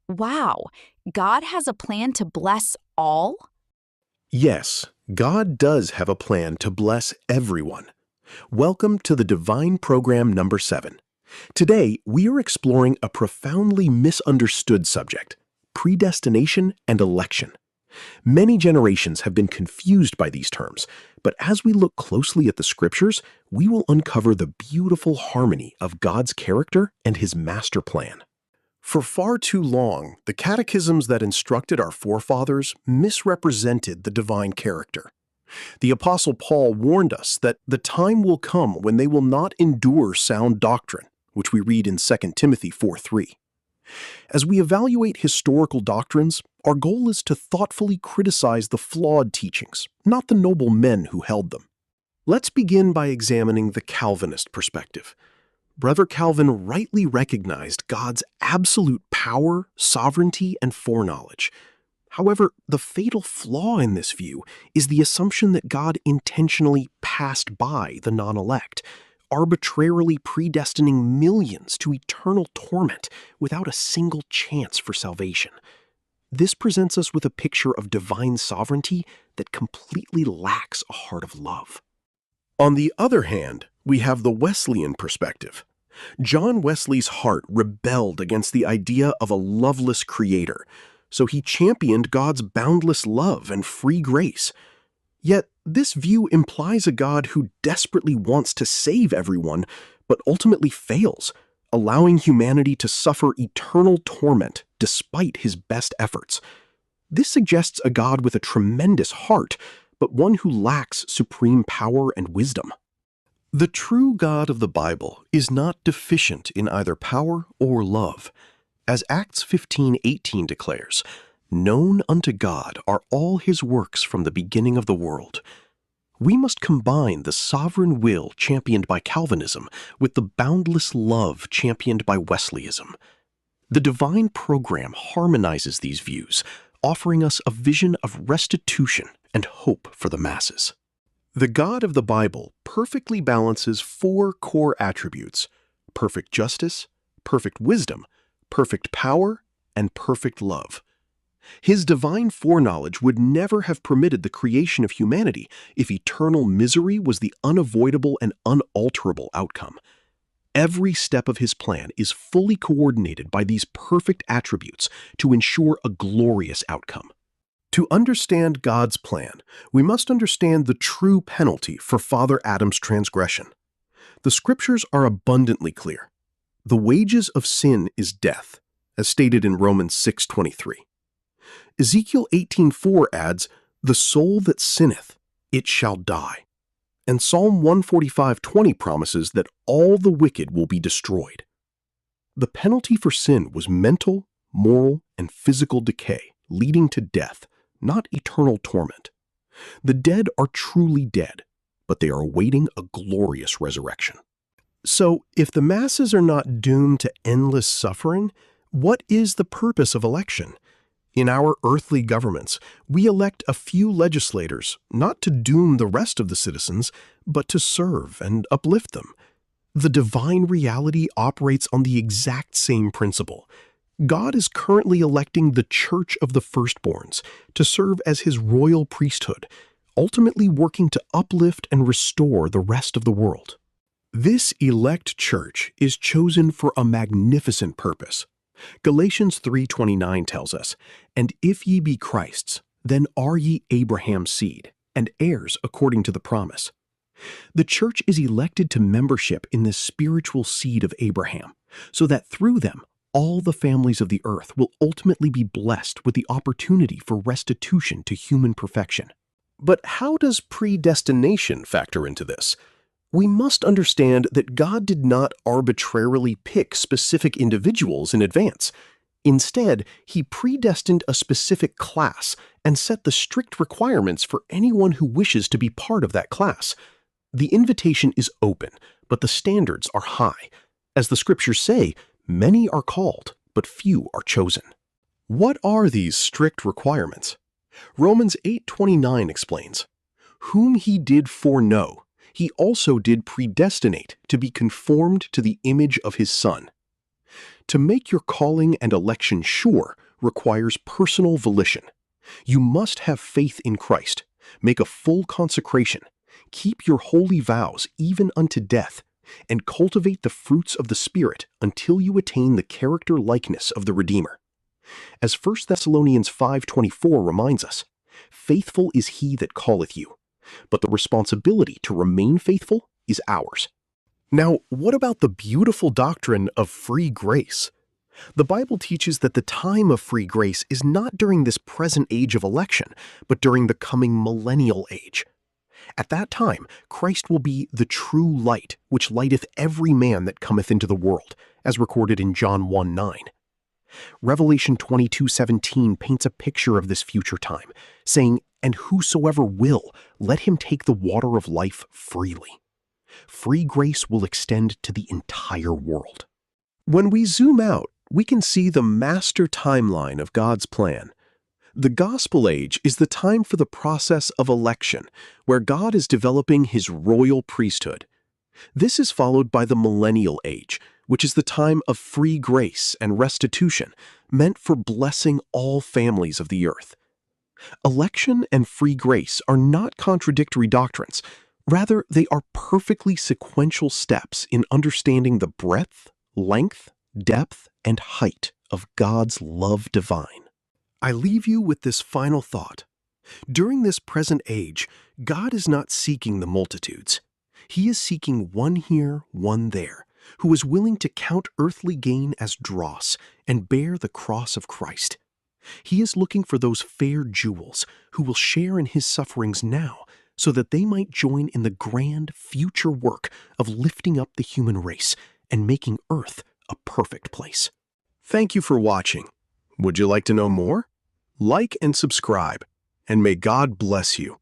Wow, God has a plan to bless all? Yes, God does have a plan to bless everyone. Welcome to the Divine Program number 7. Today, we are exploring a profoundly misunderstood subject, predestination and election. Many generations have been confused by these terms, but as we look closely at the scriptures, we will uncover the beautiful harmony of God's character and his master plan. For far too long, the catechisms that instructed our forefathers misrepresented the divine character. The Apostle Paul warned us that the time will come when they will not endure sound doctrine, which we read in 2 Timothy 4:3. As we evaluate historical doctrines, our goal is to thoughtfully criticize the flawed teachings, not the noble men who held them. Let's begin by examining the Calvinist perspective. Brother Calvin rightly recognized God's absolute power, sovereignty, and foreknowledge. However, the fatal flaw in this view is the assumption that God intentionally passed by the non-elect, arbitrarily predestining millions to eternal torment without a single chance for salvation. This presents us with a picture of divine sovereignty that completely lacks a heart of love. On the other hand, we have the Wesleyan perspective. John Wesley's heart rebelled against the idea of a loveless creator, so he championed God's boundless love and free grace. Yet, this view implies a God who desperately wants to save everyone, but ultimately fails, allowing humanity to suffer eternal torment despite his best efforts. This suggests a God with a tremendous heart, but one who lacks supreme power and wisdom. The true God of the Bible is not deficient in either power or love. As Acts 15:18 declares, "Known unto God are all his works from the beginning of the world." We must combine the sovereign will championed by Calvinism with the boundless love championed by Wesleyism. The divine program harmonizes these views, offering us a vision of restitution and hope for the masses. The God of the Bible perfectly balances 4 core attributes: perfect justice, perfect wisdom, perfect power, and perfect love. His divine foreknowledge would never have permitted the creation of humanity if eternal misery was the unavoidable and unalterable outcome. Every step of his plan is fully coordinated by these perfect attributes to ensure a glorious outcome. To understand God's plan, we must understand the true penalty for Father Adam's transgression. The scriptures are abundantly clear. The wages of sin is death, as stated in Romans 6:23. Ezekiel 18:4 adds, "The soul that sinneth, it shall die." And Psalm 145:20 promises that all the wicked will be destroyed. The penalty for sin was mental, moral, and physical decay, leading to death, not eternal torment. The dead are truly dead, but they are awaiting a glorious resurrection. So, if the masses are not doomed to endless suffering, what is the purpose of election? In our earthly governments, we elect a few legislators not to doom the rest of the citizens, but to serve and uplift them. The divine reality operates on the exact same principle. God is currently electing the Church of the Firstborns to serve as his royal priesthood, ultimately working to uplift and restore the rest of the world. This elect church is chosen for a magnificent purpose. Galatians 3:29 tells us, "And if ye be Christ's, then are ye Abraham's seed, and heirs according to the promise." The church is elected to membership in the spiritual seed of Abraham, so that through them, all the families of the earth will ultimately be blessed with the opportunity for restitution to human perfection. But how does predestination factor into this? We must understand that God did not arbitrarily pick specific individuals in advance. Instead, he predestined a specific class and set the strict requirements for anyone who wishes to be part of that class. The invitation is open, but the standards are high. As the scriptures say, many are called, but few are chosen. What are these strict requirements? Romans 8:29 explains, "Whom he did foreknow, he also did predestinate to be conformed to the image of his Son." To make your calling and election sure requires personal volition. You must have faith in Christ, make a full consecration, keep your holy vows even unto death, and cultivate the fruits of the Spirit until you attain the character likeness of the Redeemer. As 1 Thessalonians 5:24 reminds us, faithful is he that calleth you, but the responsibility to remain faithful is ours. Now, what about the beautiful doctrine of free grace? The Bible teaches that the time of free grace is not during this present age of election, but during the coming Millennial Age. At that time, Christ will be the true light, which lighteth every man that cometh into the world, as recorded in John 1:9. Revelation 22:17 paints a picture of this future time, saying, "And whosoever will, let him take the water of life freely." Free grace will extend to the entire world. When we zoom out, we can see the master timeline of God's plan. The gospel age is the time for the process of election, where God is developing his royal priesthood. This is followed by the millennial age, which is the time of free grace and restitution, meant for blessing all families of the earth. Election and free grace are not contradictory doctrines. Rather, they are perfectly sequential steps in understanding the breadth, length, depth, and height of God's love divine. I leave you with this final thought. During this present age, God is not seeking the multitudes. He is seeking one here, one there, who is willing to count earthly gain as dross and bear the cross of Christ. He is looking for those fair jewels who will share in his sufferings now, so that they might join in the grand future work of lifting up the human race and making earth a perfect place. Thank you for watching. Would you like to know more? Like and subscribe, and may God bless you.